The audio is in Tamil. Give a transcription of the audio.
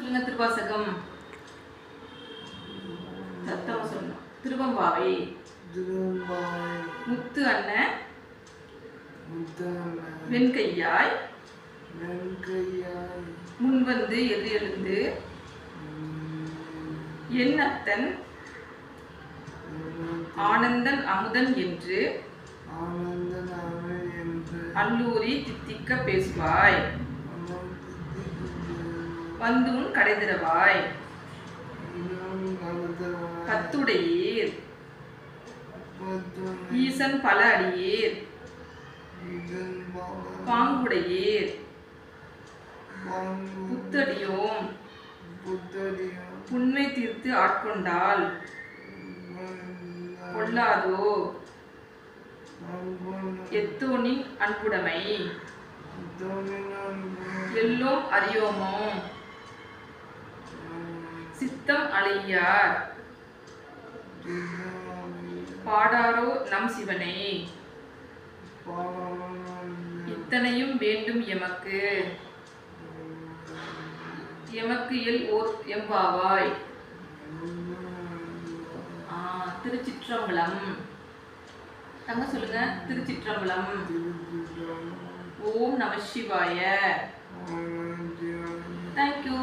சொல்லுங்க திருவாசகம். சத்தமா சொல்லணும். திருவம்பாவை. முத்து அண்ண வெண்கையாய் முன்வந்து எது எழுந்து என் அத்தன் ஆனந்தன் அமுதன் என்று அல்லூரி தித்திக்க பேசுவாய். வந்து உன் கடைதிரவாய். கத்துடையீர் ஈசன் பல அடியீர் பாங்குடையீர் புத்தடியோம் புன்மை தீர்த்து ஆட்கொண்டால் கொள்ளாதோ எத்தோனின் அன்புடைமை எல்லோம் அறியோமோ சித்தம் அழையார் பாடாரோ நம் சிவனை இத்தனையும் வேண்டும் எமக்கு எமக்கு எல் ஓர் எம்பாவாய். திருச்சிற்றம்பலம். தங்க சொல்லுங்க. திருச்சிற்றம்பலம். ஓம் நம சிவாய. தேங்க்யூ.